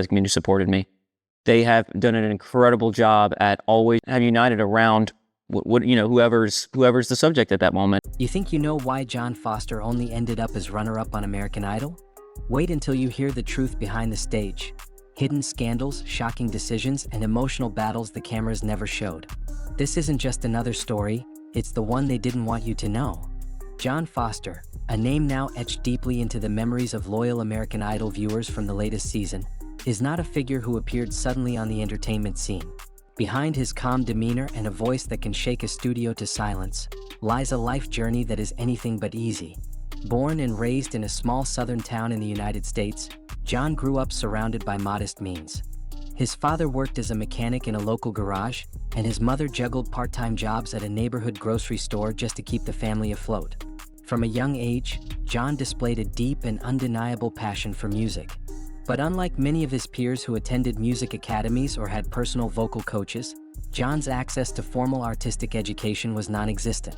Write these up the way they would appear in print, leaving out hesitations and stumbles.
The community supported me. They have done an incredible job at always have united around whoever's the subject at that moment. You think you know why John Foster only ended up as runner-up on American Idol? Wait until you hear the truth behind the stage. Hidden scandals, shocking decisions, and emotional battles the cameras never showed. This isn't just another story, it's the one they didn't want you to know. John Foster, a name now etched deeply into the memories of loyal American Idol viewers from the latest season, is not a figure who appeared suddenly on the entertainment scene. Behind his calm demeanor and a voice that can shake a studio to silence, lies a life journey that is anything but easy. Born and raised in a small southern town in the United States, John grew up surrounded by modest means. His father worked as a mechanic in a local garage, and his mother juggled part-time jobs at a neighborhood grocery store just to keep the family afloat. From a young age, John displayed a deep and undeniable passion for music. But unlike many of his peers who attended music academies or had personal vocal coaches, John's access to formal artistic education was non-existent.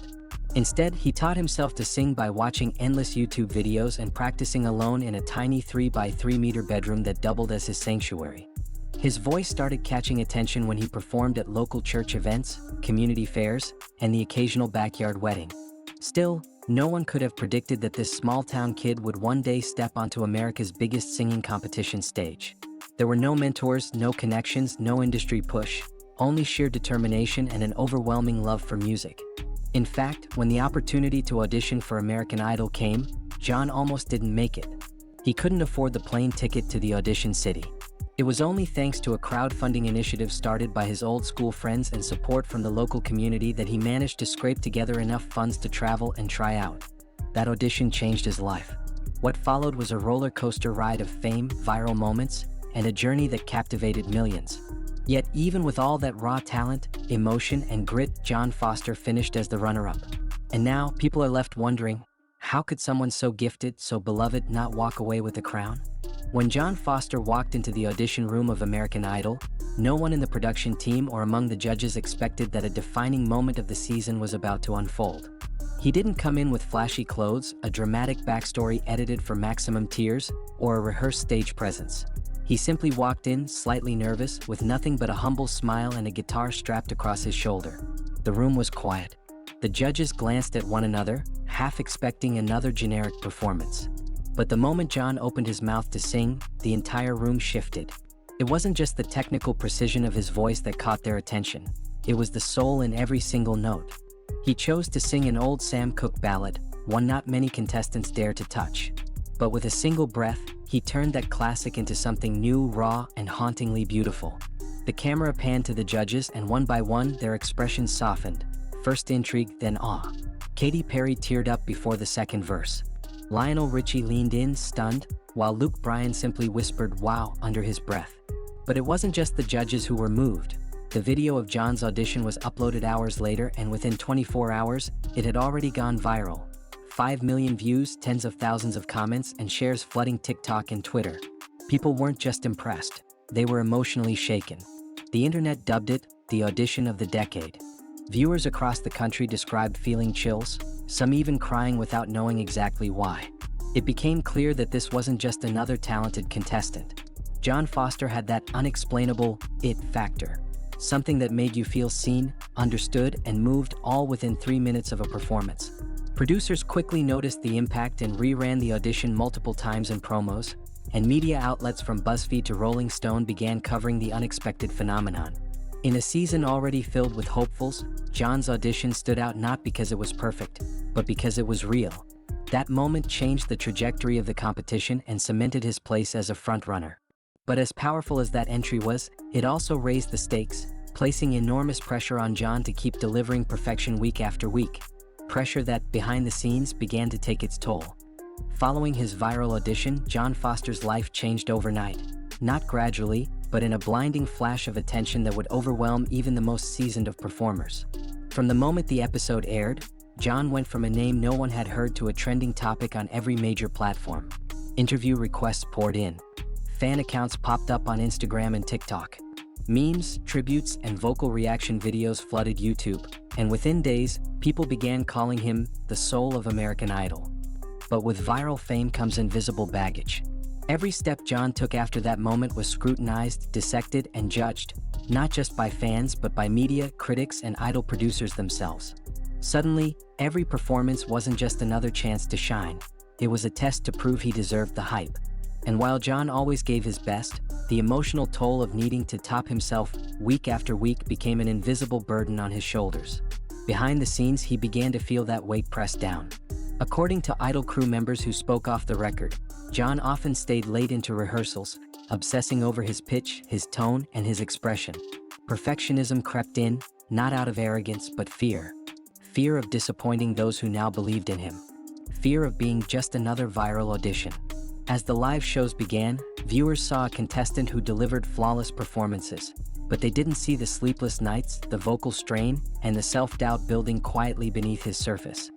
Instead, he taught himself to sing by watching endless YouTube videos and practicing alone in a tiny 3x3-meter bedroom that doubled as his sanctuary. His voice started catching attention when he performed at local church events, community fairs, and the occasional backyard wedding. Still, no one could have predicted that this small-town kid would one day step onto America's biggest singing competition stage. There were no mentors, no connections, no industry push, only sheer determination and an overwhelming love for music. In fact, when the opportunity to audition for American Idol came, John almost didn't make it. He couldn't afford the plane ticket to the audition city. It was only thanks to a crowdfunding initiative started by his old school friends and support from the local community that he managed to scrape together enough funds to travel and try out. That audition changed his life. What followed was a roller coaster ride of fame, viral moments, and a journey that captivated millions. Yet even with all that raw talent, emotion, and grit, John Foster finished as the runner-up. And now, people are left wondering, how could someone so gifted, so beloved, not walk away with the crown? When John Foster walked into the audition room of American Idol, no one in the production team or among the judges expected that a defining moment of the season was about to unfold. He didn't come in with flashy clothes, a dramatic backstory edited for maximum tears, or a rehearsed stage presence. He simply walked in, slightly nervous, with nothing but a humble smile and a guitar strapped across his shoulder. The room was quiet. The judges glanced at one another, half expecting another generic performance. But the moment John opened his mouth to sing, the entire room shifted. It wasn't just the technical precision of his voice that caught their attention. It was the soul in every single note. He chose to sing an old Sam Cooke ballad, one not many contestants dare to touch. But with a single breath, he turned that classic into something new, raw, and hauntingly beautiful. The camera panned to the judges, and one by one, their expressions softened. First intrigue, then awe. Katy Perry teared up before the second verse. Lionel Richie leaned in, stunned, while Luke Bryan simply whispered "wow" under his breath. But it wasn't just the judges who were moved. The video of John's audition was uploaded hours later, and within 24 hours, it had already gone viral. 5 million views, tens of thousands of comments, and shares flooding TikTok and Twitter. People weren't just impressed, they were emotionally shaken. The internet dubbed it the audition of the decade. Viewers across the country described feeling chills, some even crying without knowing exactly why. It became clear that this wasn't just another talented contestant. John Foster had that unexplainable it factor. Something that made you feel seen, understood, and moved, all within 3 minutes of a performance. Producers quickly noticed the impact and reran the audition multiple times in promos, and media outlets from BuzzFeed to Rolling Stone began covering the unexpected phenomenon. In a season already filled with hopefuls, John's audition stood out not because it was perfect, but because it was real. That moment changed the trajectory of the competition and cemented his place as a frontrunner. But as powerful as that entry was, it also raised the stakes, placing enormous pressure on John to keep delivering perfection week after week. Pressure that, behind the scenes, began to take its toll. Following his viral audition, John Foster's life changed overnight. Not gradually, but in a blinding flash of attention that would overwhelm even the most seasoned of performers. From the moment the episode aired, John went from a name no one had heard to a trending topic on every major platform. Interview requests poured in. Fan accounts popped up on Instagram and TikTok. Memes, tributes, and vocal reaction videos flooded YouTube, and within days, people began calling him the soul of American Idol. But with viral fame comes invisible baggage. Every step John took after that moment was scrutinized, dissected, and judged, not just by fans but by media, critics, and idol producers themselves. Suddenly, every performance wasn't just another chance to shine. It was a test to prove he deserved the hype. And while John always gave his best, the emotional toll of needing to top himself week after week became an invisible burden on his shoulders. Behind the scenes, he began to feel that weight pressed down. According to Idol crew members who spoke off the record, John often stayed late into rehearsals, obsessing over his pitch, his tone, and his expression. Perfectionism crept in, not out of arrogance but fear. Fear of disappointing those who now believed in him. Fear of being just another viral audition. As the live shows began, viewers saw a contestant who delivered flawless performances, but they didn't see the sleepless nights, the vocal strain, and the self-doubt building quietly beneath his surface.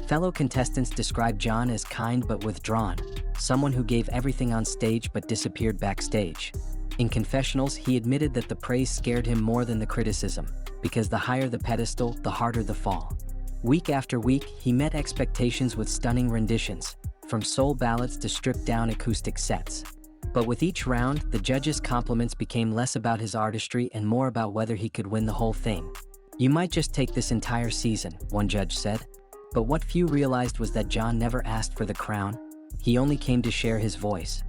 Fellow contestants described John as kind but withdrawn, someone who gave everything on stage but disappeared backstage. In confessionals, he admitted that the praise scared him more than the criticism, because the higher the pedestal, the harder the fall. Week after week, he met expectations with stunning renditions, from soul ballads to stripped-down acoustic sets. But with each round, the judges' compliments became less about his artistry and more about whether he could win the whole thing. "You might just take this entire season," one judge said. But what few realized was that John never asked for the crown. He only came to share his voice.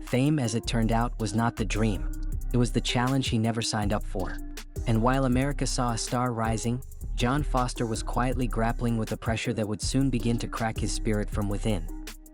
Fame, as it turned out, was not the dream. It was the challenge he never signed up for. And while America saw a star rising, John Foster was quietly grappling with a pressure that would soon begin to crack his spirit from within.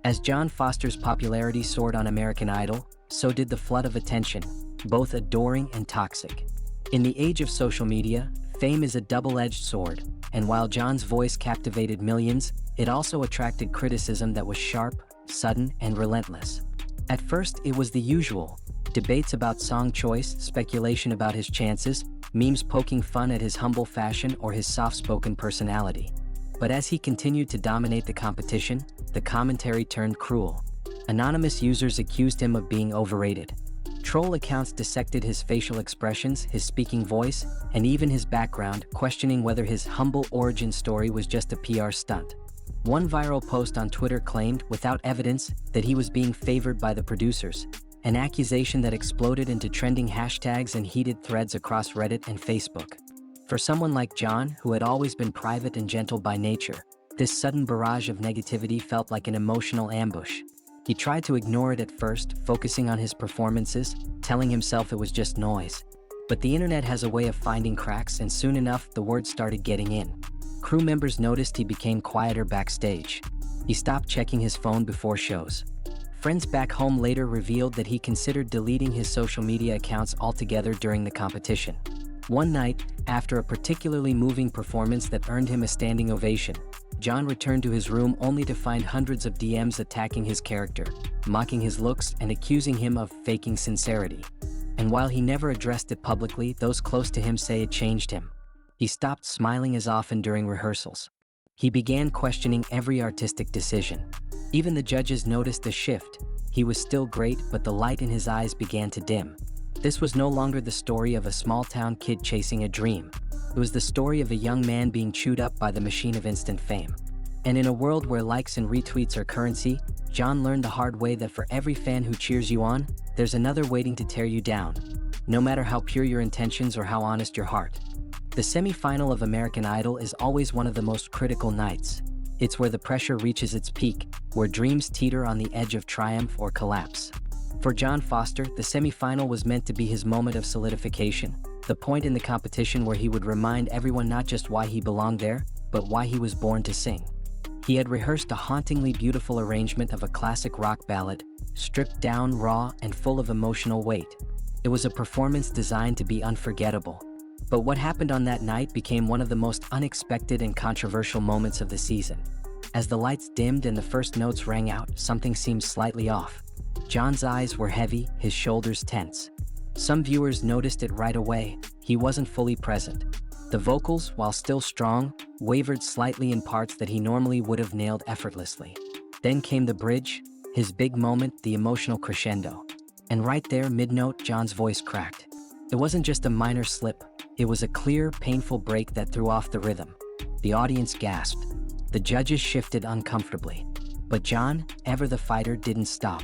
As John Foster's popularity soared on American Idol, so did the flood of attention, both adoring and toxic. In the age of social media, fame is a double-edged sword, and while John's voice captivated millions, it also attracted criticism that was sharp, sudden, and relentless. At first, it was the usual: debates about song choice, speculation about his chances, memes poking fun at his humble fashion or his soft-spoken personality. But as he continued to dominate the competition, the commentary turned cruel. Anonymous users accused him of being overrated. Troll accounts dissected his facial expressions, his speaking voice, and even his background, questioning whether his humble origin story was just a PR stunt. One viral post on Twitter claimed, without evidence, that he was being favored by the producers, an accusation that exploded into trending hashtags and heated threads across Reddit and Facebook. For someone like John, who had always been private and gentle by nature, this sudden barrage of negativity felt like an emotional ambush. He tried to ignore it at first, focusing on his performances, telling himself it was just noise. But the internet has a way of finding cracks, and soon enough, the word started getting in. Crew members noticed he became quieter backstage. He stopped checking his phone before shows. Friends back home later revealed that he considered deleting his social media accounts altogether during the competition. One night, after a particularly moving performance that earned him a standing ovation, John returned to his room only to find hundreds of DMs attacking his character, mocking his looks and accusing him of faking sincerity. And while he never addressed it publicly, those close to him say it changed him. He stopped smiling as often during rehearsals. He began questioning every artistic decision. Even the judges noticed a shift. He was still great, but the light in his eyes began to dim. This was no longer the story of a small-town kid chasing a dream. It was the story of a young man being chewed up by the machine of instant fame. And in a world where likes and retweets are currency, John learned the hard way that for every fan who cheers you on, there's another waiting to tear you down, no matter how pure your intentions or how honest your heart. The semi-final of American Idol is always one of the most critical nights. It's where the pressure reaches its peak, where dreams teeter on the edge of triumph or collapse. For John Foster, the semi-final was meant to be his moment of solidification, the point in the competition where he would remind everyone not just why he belonged there, but why he was born to sing. He had rehearsed a hauntingly beautiful arrangement of a classic rock ballad, stripped down, raw, and full of emotional weight. It was a performance designed to be unforgettable. But what happened on that night became one of the most unexpected and controversial moments of the season. As the lights dimmed and the first notes rang out, something seemed slightly off. John's eyes were heavy, his shoulders tense. Some viewers noticed it right away. He wasn't fully present. The vocals, while still strong, wavered slightly in parts that he normally would have nailed effortlessly. Then came the bridge, his big moment, the emotional crescendo. And right there, mid-note, John's voice cracked. It wasn't just a minor slip. It was a clear, painful break that threw off the rhythm. The audience gasped. The judges shifted uncomfortably. But John, ever the fighter, didn't stop.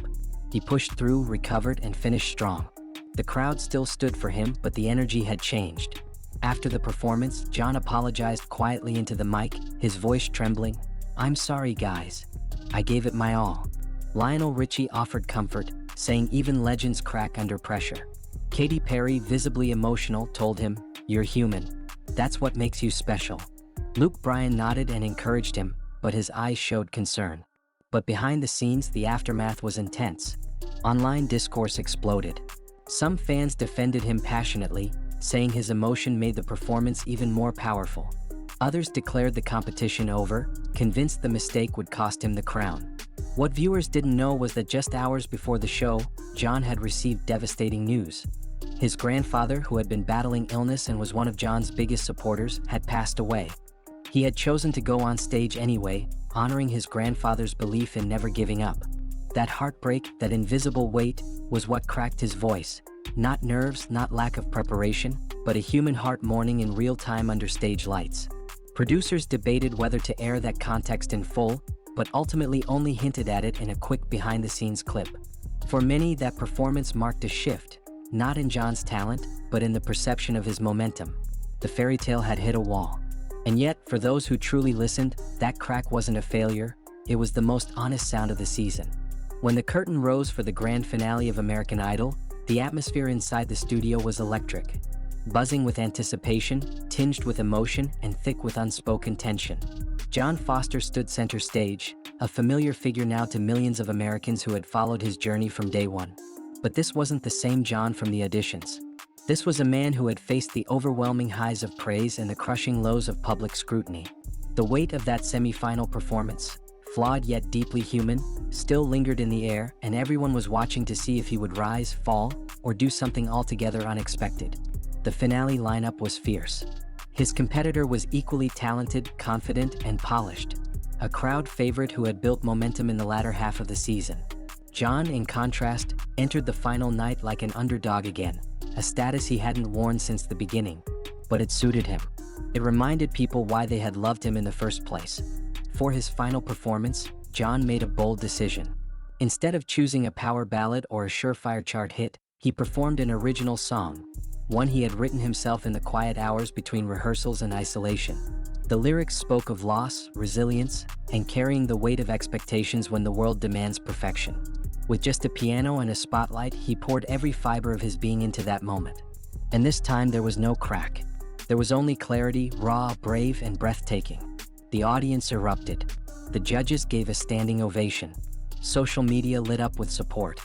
He pushed through, recovered, and finished strong. The crowd still stood for him, but the energy had changed. After the performance, John apologized quietly into the mic, his voice trembling. "I'm sorry, guys. I gave it my all." Lionel Richie offered comfort, saying even legends crack under pressure. Katy Perry, visibly emotional, told him, "You're human. That's what makes you special." Luke Bryan nodded and encouraged him, but his eyes showed concern. But behind the scenes, the aftermath was intense. Online discourse exploded. Some fans defended him passionately, saying his emotion made the performance even more powerful. Others declared the competition over, convinced the mistake would cost him the crown. What viewers didn't know was that just hours before the show, John had received devastating news. His grandfather, who had been battling illness and was one of John's biggest supporters, had passed away. He had chosen to go on stage anyway, honoring his grandfather's belief in never giving up. That heartbreak, that invisible weight, was what cracked his voice. Not nerves, not lack of preparation, but a human heart mourning in real time under stage lights. Producers debated whether to air that context in full, but ultimately only hinted at it in a quick behind-the-scenes clip. For many, that performance marked a shift, not in John's talent, but in the perception of his momentum. The fairy tale had hit a wall. And yet, for those who truly listened, that crack wasn't a failure, it was the most honest sound of the season. When the curtain rose for the grand finale of American Idol, the atmosphere inside the studio was electric. Buzzing with anticipation, tinged with emotion, and thick with unspoken tension. John Foster stood center stage, a familiar figure now to millions of Americans who had followed his journey from day one. But this wasn't the same John from the auditions. This was a man who had faced the overwhelming highs of praise and the crushing lows of public scrutiny. The weight of that semi-final performance, flawed yet deeply human, still lingered in the air, and everyone was watching to see if he would rise, fall, or do something altogether unexpected. The finale lineup was fierce. His competitor was equally talented, confident, and polished. A crowd favorite who had built momentum in the latter half of the season. John, in contrast, entered the final night like an underdog again, a status he hadn't worn since the beginning. But it suited him. It reminded people why they had loved him in the first place. For his final performance, John made a bold decision. Instead of choosing a power ballad or a surefire chart hit, he performed an original song, one he had written himself in the quiet hours between rehearsals and isolation. The lyrics spoke of loss, resilience, and carrying the weight of expectations when the world demands perfection. With just a piano and a spotlight, he poured every fiber of his being into that moment. And this time there was no crack. There was only clarity, raw, brave, and breathtaking. The audience erupted. The judges gave a standing ovation. Social media lit up with support.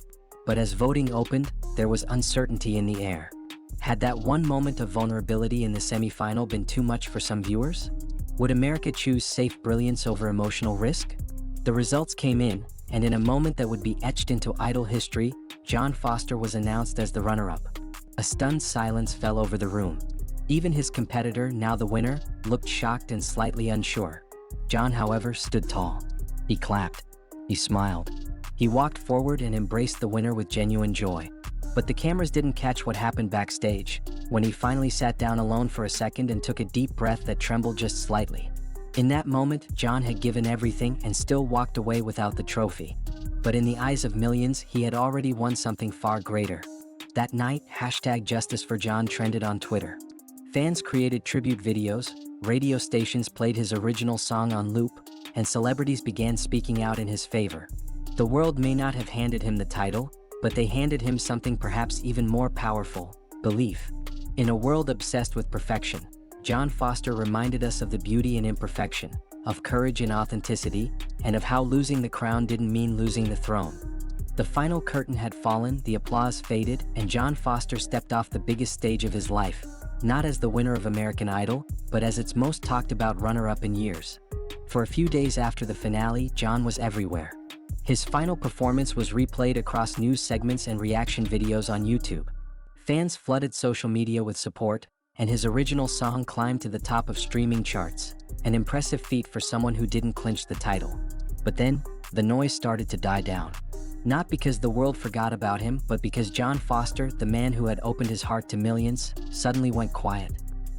But as voting opened, there was uncertainty in the air. Had that one moment of vulnerability in the semi-final been too much for some viewers? Would America choose safe brilliance over emotional risk? The results came in, and in a moment that would be etched into Idol history, John Foster was announced as the runner-up. A stunned silence fell over the room. Even his competitor, now the winner, looked shocked and slightly unsure. John, however, stood tall. He clapped. He smiled. He walked forward and embraced the winner with genuine joy. But the cameras didn't catch what happened backstage, when he finally sat down alone for a second and took a deep breath that trembled just slightly. In that moment, John had given everything and still walked away without the trophy. But in the eyes of millions, he had already won something far greater. That night, #JusticeForJohn trended on Twitter. Fans created tribute videos, radio stations played his original song on loop, and celebrities began speaking out in his favor. The world may not have handed him the title, but they handed him something perhaps even more powerful: belief. In a world obsessed with perfection, John Foster reminded us of the beauty in imperfection, of courage in authenticity, and of how losing the crown didn't mean losing the throne. The final curtain had fallen, the applause faded, and John Foster stepped off the biggest stage of his life, not as the winner of American Idol, but as its most talked about runner-up in years. For a few days after the finale, John was everywhere. His final performance was replayed across news segments and reaction videos on YouTube. Fans flooded social media with support, and his original song climbed to the top of streaming charts, an impressive feat for someone who didn't clinch the title. But then, the noise started to die down. Not because the world forgot about him, but because John Foster, the man who had opened his heart to millions, suddenly went quiet.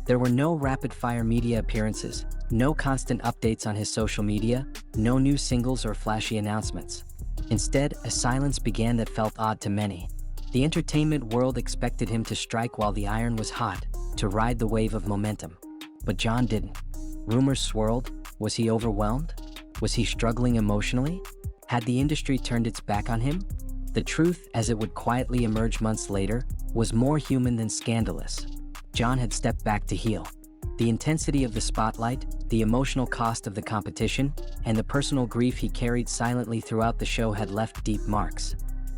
There were no rapid-fire media appearances, no constant updates on his social media, no new singles or flashy announcements. Instead, a silence began that felt odd to many. The entertainment world expected him to strike while the iron was hot, to ride the wave of momentum. But John didn't. Rumors swirled. Was he overwhelmed? Was he struggling emotionally? Had the industry turned its back on him? The truth, as it would quietly emerge months later, was more human than scandalous. John had stepped back to heal. The intensity of the spotlight, the emotional cost of the competition, and the personal grief he carried silently throughout the show had left deep marks.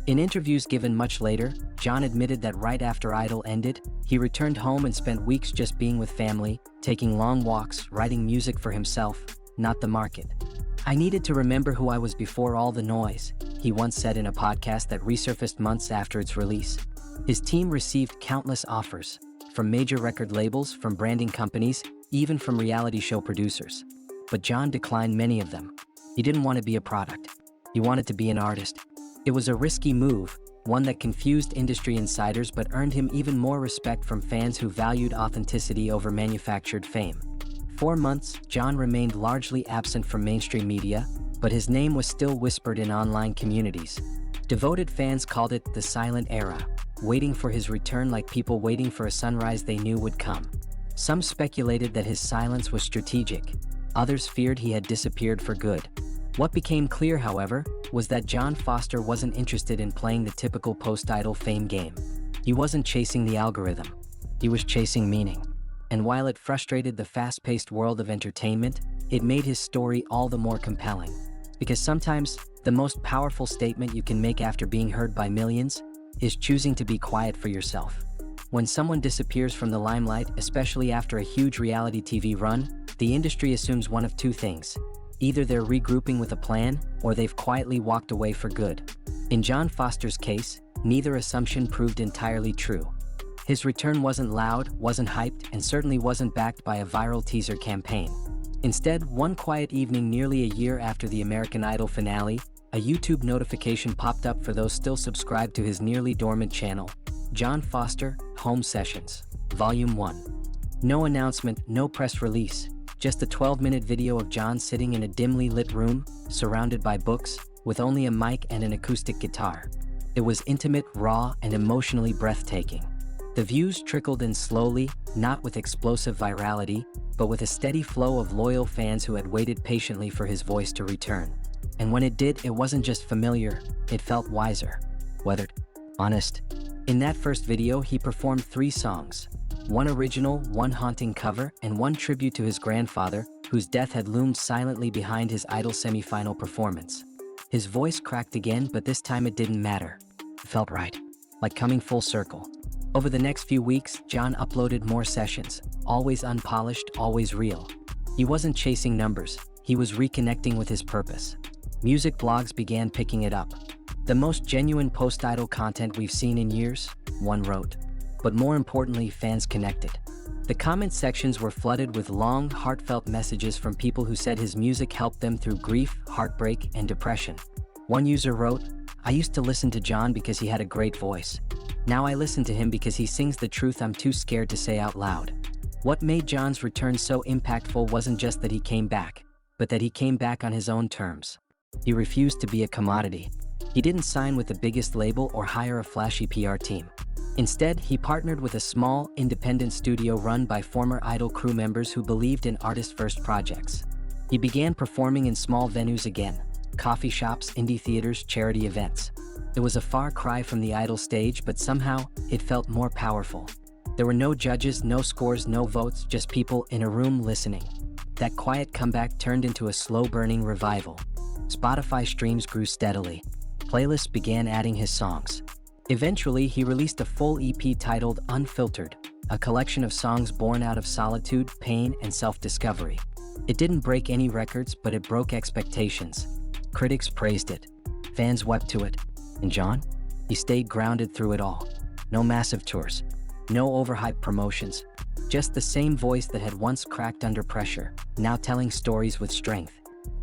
In interviews given much later, John admitted that right after Idol ended, he returned home and spent weeks just being with family, taking long walks, writing music for himself, not the market. "I needed to remember who I was before all the noise," he once said in a podcast that resurfaced months after its release. His team received countless offers, from major record labels, from branding companies, even from reality show producers. But John declined many of them. He didn't want to be a product. He wanted to be an artist. It was a risky move, one that confused industry insiders but earned him even more respect from fans who valued authenticity over manufactured fame. For months, John remained largely absent from mainstream media, but his name was still whispered in online communities. Devoted fans called it the silent era, waiting for his return like people waiting for a sunrise they knew would come. Some speculated that his silence was strategic. Others feared he had disappeared for good. What became clear, however, was that John Foster wasn't interested in playing the typical post-Idol fame game. He wasn't chasing the algorithm. He was chasing meaning. And while it frustrated the fast-paced world of entertainment, it made his story all the more compelling. Because sometimes, the most powerful statement you can make after being heard by millions is choosing to be quiet for yourself. When someone disappears from the limelight, especially after a huge reality TV run, the industry assumes one of two things. Either they're regrouping with a plan, or they've quietly walked away for good. In John Foster's case, neither assumption proved entirely true. His return wasn't loud, wasn't hyped, and certainly wasn't backed by a viral teaser campaign. Instead, one quiet evening nearly a year after the American Idol finale, a YouTube notification popped up for those still subscribed to his nearly dormant channel. John Foster, Home Sessions, Volume 1. No announcement, no press release, just a 12-minute video of John sitting in a dimly lit room, surrounded by books, with only a mic and an acoustic guitar. It was intimate, raw, and emotionally breathtaking. The views trickled in slowly, not with explosive virality, but with a steady flow of loyal fans who had waited patiently for his voice to return. And when it did, it wasn't just familiar, it felt wiser, weathered, honest. In that first video, he performed 3 songs. One original, one haunting cover, and one tribute to his grandfather, whose death had loomed silently behind his Idol semi-final performance. His voice cracked again, but this time it didn't matter. It felt right, like coming full circle. Over the next few weeks, John uploaded more sessions, always unpolished, always real. He wasn't chasing numbers, he was reconnecting with his purpose. Music blogs began picking it up. "The most genuine post-Idol content we've seen in years," one wrote. But more importantly, fans connected. The comment sections were flooded with long, heartfelt messages from people who said his music helped them through grief, heartbreak, and depression. One user wrote, "I used to listen to John because he had a great voice. Now I listen to him because he sings the truth I'm too scared to say out loud." What made John's return so impactful wasn't just that he came back, but that he came back on his own terms. He refused to be a commodity. He didn't sign with the biggest label or hire a flashy PR team. Instead, he partnered with a small, independent studio run by former Idol crew members who believed in artist-first projects. He began performing in small venues again, coffee shops, indie theaters, charity events. It was a far cry from the Idol stage, but somehow, it felt more powerful. There were no judges, no scores, no votes, just people in a room listening. That quiet comeback turned into a slow-burning revival. Spotify streams grew steadily. Playlists began adding his songs. Eventually, he released a full EP titled Unfiltered, a collection of songs born out of solitude, pain, and self-discovery. It didn't break any records, but it broke expectations. Critics praised it. Fans wept to it. And John? He stayed grounded through it all. No massive tours. No overhyped promotions. Just the same voice that had once cracked under pressure, now telling stories with strength.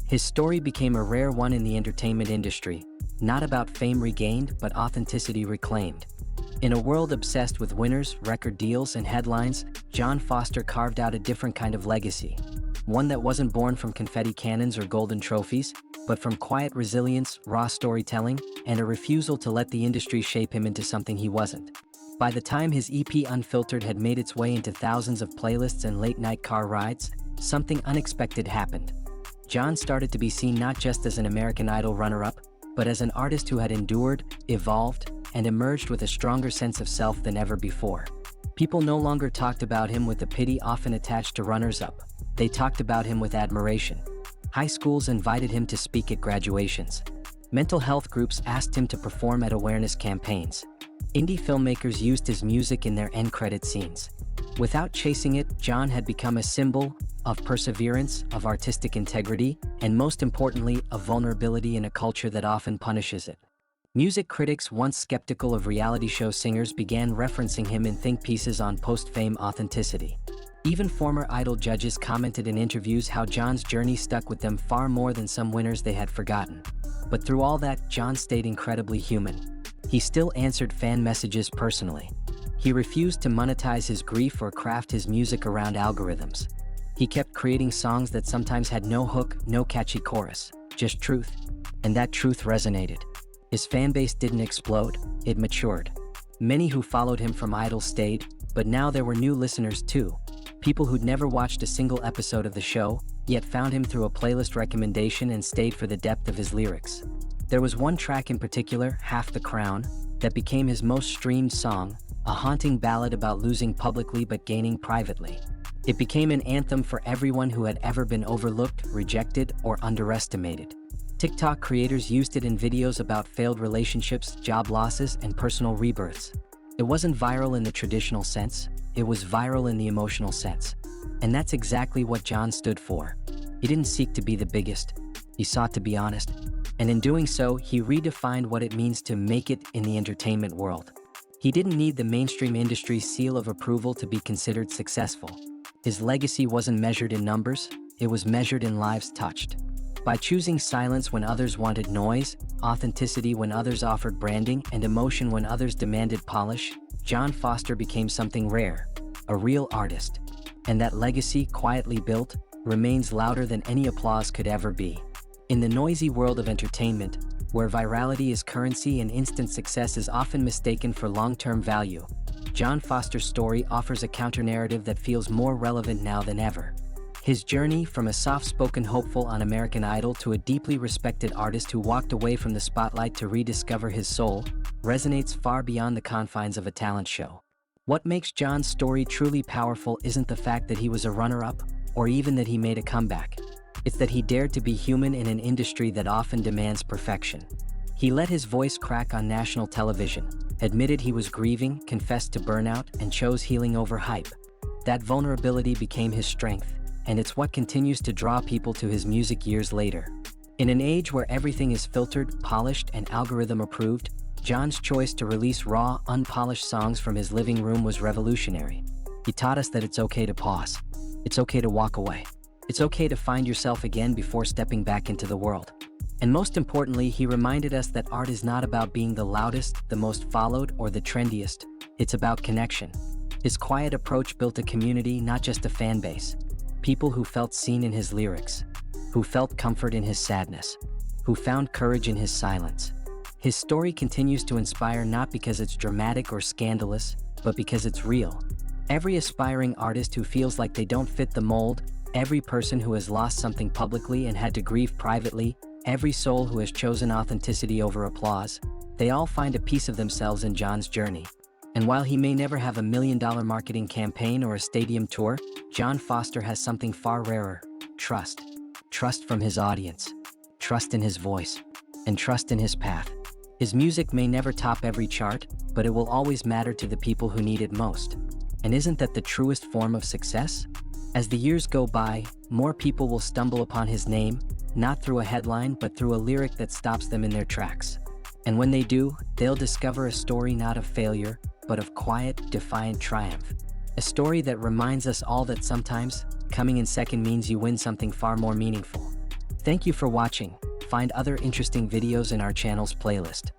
His story became a rare one in the entertainment industry. Not about fame regained, but authenticity reclaimed. In a world obsessed with winners, record deals, and headlines, John Foster carved out a different kind of legacy. One that wasn't born from confetti cannons or golden trophies. but from quiet resilience, raw storytelling, and a refusal to let the industry shape him into something he wasn't. By the time his EP Unfiltered had made its way into thousands of playlists and late-night car rides, something unexpected happened. John started to be seen not just as an American Idol runner-up, but as an artist who had endured, evolved, and emerged with a stronger sense of self than ever before. People no longer talked about him with the pity often attached to runners-up. They talked about him with admiration. High schools invited him to speak at graduations. Mental health groups asked him to perform at awareness campaigns. Indie filmmakers used his music in their end credit scenes. Without chasing it, John had become a symbol of perseverance, of artistic integrity, and most importantly, of vulnerability in a culture that often punishes it. Music critics, once skeptical of reality show singers, began referencing him in think pieces on post-fame authenticity. Even former Idol judges commented in interviews how John's journey stuck with them far more than some winners they had forgotten. But through all that, John stayed incredibly human. He still answered fan messages personally. He refused to monetize his grief or craft his music around algorithms. He kept creating songs that sometimes had no hook, no catchy chorus, just truth. And that truth resonated. His fanbase didn't explode, it matured. Many who followed him from Idol stayed, but now there were new listeners too. People who'd never watched a single episode of the show, yet found him through a playlist recommendation and stayed for the depth of his lyrics. There was one track in particular, Half the Crown, that became his most streamed song, a haunting ballad about losing publicly but gaining privately. It became an anthem for everyone who had ever been overlooked, rejected, or underestimated. TikTok creators used it in videos about failed relationships, job losses, and personal rebirths. It wasn't viral in the traditional sense, it was viral in the emotional sense. And that's exactly what John stood for. He didn't seek to be the biggest, he sought to be honest. And in doing so, he redefined what it means to make it in the entertainment world. He didn't need the mainstream industry's seal of approval to be considered successful. His legacy wasn't measured in numbers, it was measured in lives touched. By choosing silence when others wanted noise, authenticity when others offered branding, and emotion when others demanded polish, John Foster became something rare, a real artist. And that legacy, quietly built, remains louder than any applause could ever be. In the noisy world of entertainment, where virality is currency and instant success is often mistaken for long-term value, John Foster's story offers a counter-narrative that feels more relevant now than ever. His journey, from a soft-spoken hopeful on American Idol to a deeply respected artist who walked away from the spotlight to rediscover his soul, resonates far beyond the confines of a talent show. What makes John's story truly powerful isn't the fact that he was a runner-up, or even that he made a comeback. It's that he dared to be human in an industry that often demands perfection. He let his voice crack on national television, admitted he was grieving, confessed to burnout, and chose healing over hype. That vulnerability became his strength, and it's what continues to draw people to his music years later. In an age where everything is filtered, polished, and algorithm approved, John's choice to release raw, unpolished songs from his living room was revolutionary. He taught us that it's okay to pause. It's okay to walk away. It's okay to find yourself again before stepping back into the world. And most importantly, he reminded us that art is not about being the loudest, the most followed, or the trendiest. It's about connection. His quiet approach built a community, not just a fan base. People who felt seen in his lyrics, who felt comfort in his sadness, who found courage in his silence. His story continues to inspire not because it's dramatic or scandalous, but because it's real. Every aspiring artist who feels like they don't fit the mold, every person who has lost something publicly and had to grieve privately, every soul who has chosen authenticity over applause, they all find a piece of themselves in John's journey. And while he may never have $1 million marketing campaign or a stadium tour, John Foster has something far rarer: trust. Trust from his audience, trust in his voice, and trust in his path. His music may never top every chart, but it will always matter to the people who need it most. And isn't that the truest form of success? As the years go by, more people will stumble upon his name, not through a headline, but through a lyric that stops them in their tracks. And when they do, they'll discover a story not of failure, but of quiet, defiant triumph. A story that reminds us all that sometimes, coming in second means you win something far more meaningful. Thank you for watching. Find other interesting videos in our channel's playlist.